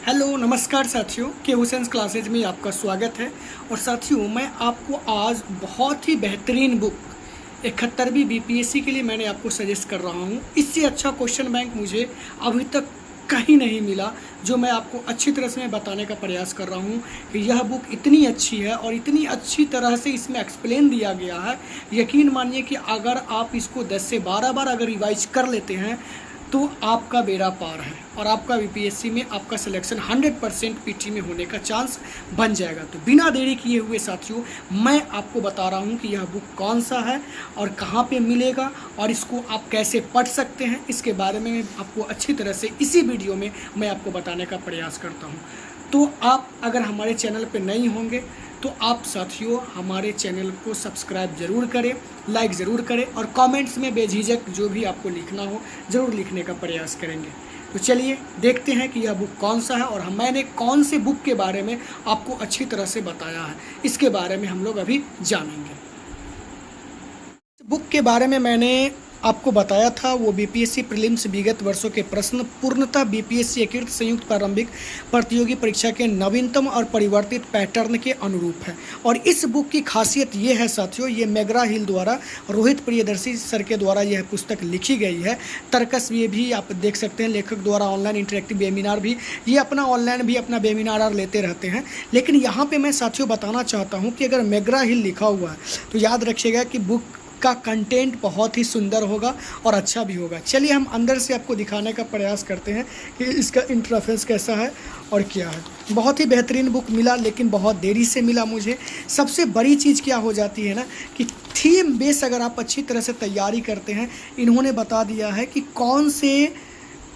Hello नमस्कार साथियों, के हुसैन क्लासेज में आपका स्वागत है। और साथियों, मैं आपको आज बहुत ही बेहतरीन बुक 71वीं बीपीएससी के लिए मैंने आपको सजेस्ट कर रहा हूँ। इससे अच्छा क्वेश्चन बैंक मुझे अभी तक कहीं नहीं मिला, जो मैं आपको अच्छी तरह से मैं बताने का प्रयास कर रहा हूँ कि यह बुक इतनी अच्छी है और इतनी अच्छी तरह से इसमें एक्सप्लेन दिया गया है। यकीन मानिए कि अगर आप इसको 10 से 12 बार अगर रिवाइज कर लेते हैं तो आपका बेड़ा पार है और आपका बीपीएससी में आपका सिलेक्शन 100% पीटी में होने का चांस बन जाएगा। तो बिना देरी किए हुए साथियों, मैं आपको बता रहा हूं कि यह बुक कौन सा है और कहां पे मिलेगा और इसको आप कैसे पढ़ सकते हैं, इसके बारे में मैं आपको अच्छी तरह से इसी वीडियो में मैं आपको बताने का प्रयास करता हूँ। तो आप अगर हमारे चैनल पर नहीं होंगे तो आप साथियों हमारे चैनल को सब्सक्राइब ज़रूर करें, लाइक ज़रूर करें और कमेंट्स में बेझिझक जो भी आपको लिखना हो ज़रूर लिखने का प्रयास करेंगे। तो चलिए देखते हैं कि यह बुक कौन सा है और मैंने कौन से बुक के बारे में आपको अच्छी तरह से बताया है, इसके बारे में हम लोग अभी जानेंगे। बुक के बारे में मैंने आपको बताया था, वो बीपीएससी प्रीलिम्स विगत वर्षों के प्रश्न पूर्णतः बीपीएससी एकीकृत संयुक्त प्रारंभिक प्रतियोगी परीक्षा के नवीनतम और परिवर्तित पैटर्न के अनुरूप है। और इस बुक की खासियत ये है साथियों, ये मैग्रा हिल द्वारा रोहित प्रियदर्शी सर के द्वारा यह पुस्तक लिखी गई है। तर्कस ये भी आप देख सकते हैं, लेखक द्वारा ऑनलाइन इंटरेक्टिव वेबिनार भी, ये अपना ऑनलाइन भी अपना वेबिनार लेते रहते हैं। लेकिन यहाँ पर मैं साथियों बताना चाहता हूँ कि अगर मैग्रा हिल लिखा हुआ है तो याद रखिएगा कि बुक का कंटेंट बहुत ही सुंदर होगा और अच्छा भी होगा। चलिए हम अंदर से आपको दिखाने का प्रयास करते हैं कि इसका इंटरफेस कैसा है और क्या है। बहुत ही बेहतरीन बुक मिला, लेकिन बहुत देरी से मिला मुझे। सबसे बड़ी चीज़ क्या हो जाती है ना कि थीम बेस अगर आप अच्छी तरह से तैयारी करते हैं, इन्होंने बता दिया है कि कौन से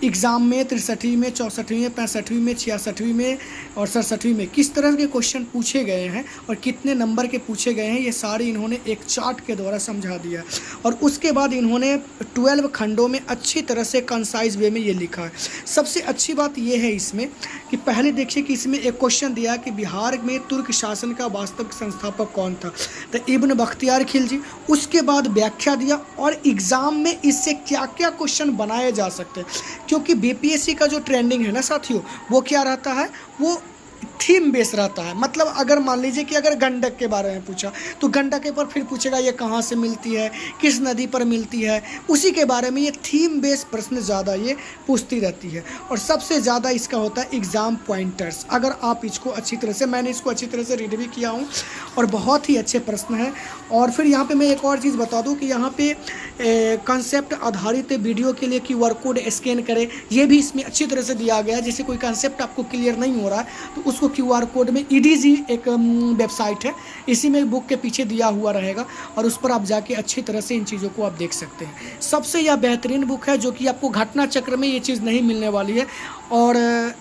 एग्ज़ाम में 63वीं में, 64वीं में, 65वीं में, 66वीं में और 67वीं में किस तरह के क्वेश्चन पूछे गए हैं और कितने नंबर के पूछे गए हैं, ये सारे इन्होंने एक चार्ट के द्वारा समझा दिया। और उसके बाद इन्होंने 12 खंडों में अच्छी तरह से कंसाइज वे में ये लिखा है। सबसे अच्छी बात ये है इसमें कि पहले देखिए कि इसमें एक क्वेश्चन दिया कि बिहार में तुर्क शासन का वास्तविक संस्थापक कौन था, तो इब्न बख्तियार खिलजी। उसके बाद व्याख्या दिया और एग्ज़ाम में इससे क्या क्या क्वेश्चन बनाए जा सकते हैं, क्योंकि बीपीएससी का जो ट्रेंडिंग है ना साथियों, वो क्या रहता है, वो थीम बेस रहता है। मतलब अगर मान लीजिए कि अगर गंडक के बारे में पूछा तो गंडक के पर फिर पूछेगा ये कहाँ से मिलती है, किस नदी पर मिलती है, उसी के बारे में ये थीम बेस प्रश्न ज़्यादा ये पूछती रहती है। और सबसे ज़्यादा इसका होता है एग्ज़ाम पॉइंटर्स। अगर आप इसको अच्छी तरह से, मैंने इसको अच्छी तरह से रीड भी किया हूँ और बहुत ही अच्छे प्रश्न हैं। और फिर यहाँ पर मैं एक और चीज़ बता दूँ कि यहाँ पर कंसेप्ट आधारित वीडियो के लिए QR कोड स्कैन करें, ये भी इसमें अच्छी तरह से दिया गया है। जैसे कोई कंसेप्ट आपको क्लियर नहीं हो रहा है तो उसको QR कोड में EDG एक वेबसाइट है, इसी में बुक के पीछे दिया हुआ रहेगा और उस पर आप जाके अच्छी तरह से इन चीज़ों को आप देख सकते हैं। सबसे यह बेहतरीन बुक है जो कि आपको घटना चक्र में ये चीज़ नहीं मिलने वाली है। और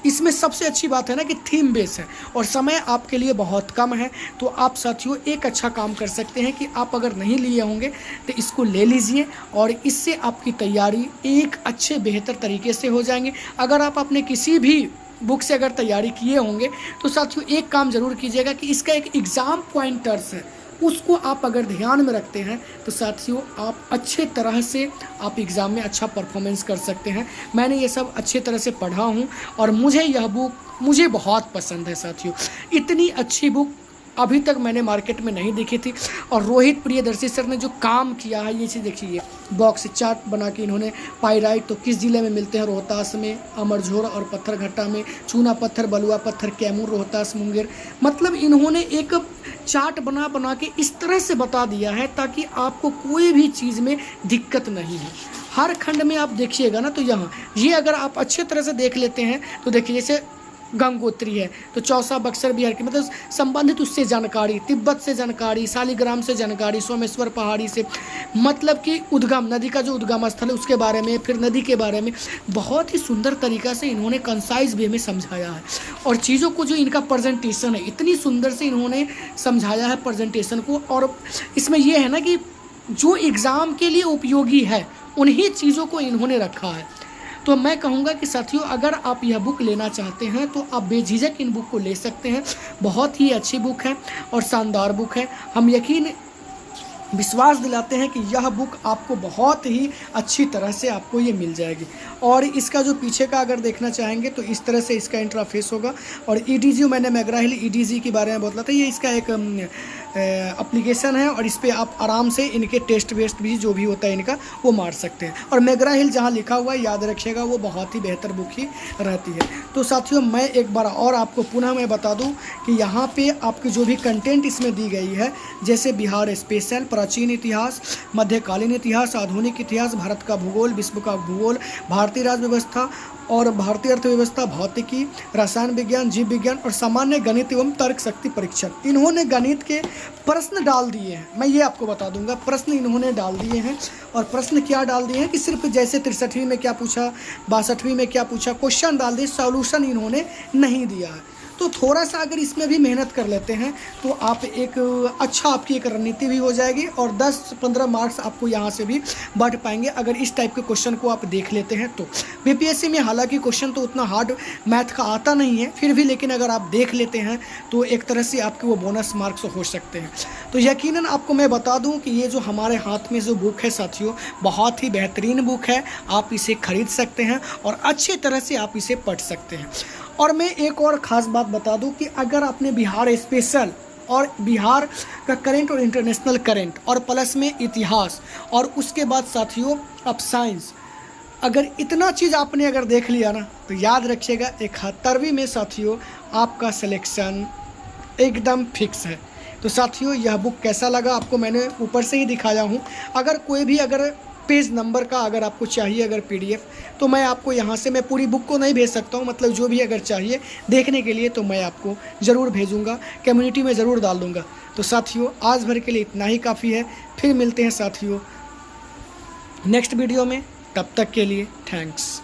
इसमें सबसे अच्छी बात है ना कि थीम बेस है और समय आपके लिए बहुत कम है। तो आप साथियों एक अच्छा काम कर सकते हैं कि आप अगर नहीं लिए होंगे तो इसको ले लीजिए और इससे आपकी तैयारी एक अच्छे बेहतर तरीके से हो जाएंगे। अगर आप अपने किसी भी बुक से अगर तैयारी किए होंगे तो साथियों एक काम ज़रूर कीजिएगा कि इसका एक एग्ज़ाम पॉइंटर्स है, उसको आप अगर ध्यान में रखते हैं तो साथियों आप अच्छे तरह से आप एग्ज़ाम में अच्छा परफॉर्मेंस कर सकते हैं। मैंने ये सब अच्छे तरह से पढ़ा हूँ और मुझे यह बुक मुझे बहुत पसंद है साथियों। इतनी अच्छी बुक अभी तक मैंने मार्केट में नहीं देखी थी। और रोहित प्रियदर्शी सर ने जो काम किया है, ये चीज़ देखिए, बॉक्स चार्ट बना के इन्होंने पाइराइट तो किस ज़िले में मिलते हैं, रोहतास में, अमरझोर और पत्थरघट्टा में, चूना पत्थर, बलुआ पत्थर, कैमूर, रोहतास, मुंगेर। मतलब इन्होंने एक चार्ट बना के इस तरह से बता दिया है ताकि आपको कोई भी चीज़ में दिक्कत नहीं है। हर खंड में आप देखिएगा ना तो यहाँ ये अगर आप अच्छे तरह से देख लेते हैं तो देखिए, जैसे गंगोत्री है तो चौसा बक्सर बिहार की, मतलब संबंधित उससे जानकारी, तिब्बत से जानकारी, शालिग्राम से जानकारी, सोमेश्वर पहाड़ी से, मतलब कि उद्गम नदी का जो उद्गम स्थल है उसके बारे में, फिर नदी के बारे में बहुत ही सुंदर तरीक़ा से इन्होंने कंसाइज वे में समझाया है। और चीज़ों को जो इनका प्रेजेंटेशन है, इतनी सुंदर से इन्होंने समझाया है प्रेजेंटेशन को। और इसमें यह है ना कि जो एग्ज़ाम के लिए उपयोगी है उन्हीं चीज़ों को इन्होंने रखा है। तो मैं कहूँगा कि साथियों अगर आप यह बुक लेना चाहते हैं तो आप बेझिझक इन बुक को ले सकते हैं। बहुत ही अच्छी बुक है और शानदार बुक है। हम यकीन विश्वास दिलाते हैं कि यह बुक आपको बहुत ही अच्छी तरह से आपको ये मिल जाएगी। और इसका जो पीछे का अगर देखना चाहेंगे तो इस तरह से इसका इंटरफेस होगा। और ईडीजी मैंने मैकग्रा हिल ईडीजी के बारे में बतला था, ये इसका एक एप्लीकेशन है और इस पर आप आराम से इनके टेस्ट वेस्ट भी जो भी होता है इनका वो मार सकते हैं। और मैकग्रा हिल जहाँ लिखा हुआ है याद रखिएगा, वो बहुत ही बेहतर बुक ही रहती है। तो साथियों मैं एक बार और आपको पुनः मैं बता दूं कि यहाँ पे आपकी जो भी कंटेंट इसमें दी गई है, जैसे बिहार स्पेशल, प्राचीन इतिहास, मध्यकालीन इतिहास, आधुनिक इतिहास, भारत का भूगोल, विश्व का भूगोल, भारतीय राज्य व्यवस्था और भारतीय अर्थव्यवस्था, भौतिकी, रसायन विज्ञान, जीव विज्ञान और सामान्य गणित एवं तर्क शक्ति परीक्षण, इन्होंने गणित के प्रश्न डाल दिए हैं। मैं ये आपको बता दूंगा, प्रश्न इन्होंने डाल दिए हैं। और प्रश्न क्या डाल दिए हैं कि सिर्फ जैसे 63वीं में क्या पूछा, 62वीं में क्या पूछा, क्वेश्चन डाल दिए, सॉल्यूशन इन्होंने नहीं दिया है। तो थोड़ा सा अगर इसमें भी मेहनत कर लेते हैं तो आप एक अच्छा आपकी एक रणनीति भी हो जाएगी और 10-15 मार्क्स आपको यहाँ से भी बढ़ पाएंगे अगर इस टाइप के क्वेश्चन को आप देख लेते हैं तो। बीपीएससी में हालांकि क्वेश्चन तो उतना हार्ड मैथ का आता नहीं है, फिर भी लेकिन अगर आप देख लेते हैं तो एक तरह से आपके वो बोनस मार्क्स हो सकते हैं। तो यकीनन आपको मैं बता दूँ कि ये जो हमारे हाथ में जो बुक है साथियों, बहुत ही बेहतरीन बुक है। आप इसे खरीद सकते हैं और अच्छी तरह से आप इसे पढ़ सकते हैं। और मैं एक और ख़ास बात बता दूं कि अगर आपने बिहार स्पेशल और बिहार का करेंट और इंटरनेशनल करेंट और प्लस में इतिहास और उसके बाद साथियों अब साइंस, अगर इतना चीज़ आपने अगर देख लिया ना तो याद रखिएगा 71वीं में साथियों आपका सिलेक्शन एकदम फिक्स है। तो साथियों यह बुक कैसा लगा आपको, मैंने ऊपर से ही दिखाया हूँ। अगर कोई भी अगर पेज नंबर का अगर आपको चाहिए अगर पीडीएफ, तो मैं आपको यहाँ से, मैं पूरी बुक को नहीं भेज सकता हूँ, मतलब जो भी अगर चाहिए देखने के लिए तो मैं आपको ज़रूर भेजूँगा, कम्युनिटी में ज़रूर डाल दूँगा। तो साथियों आज भर के लिए इतना ही काफ़ी है, फिर मिलते हैं साथियों नेक्स्ट वीडियो में, तब तक के लिए थैंक्स।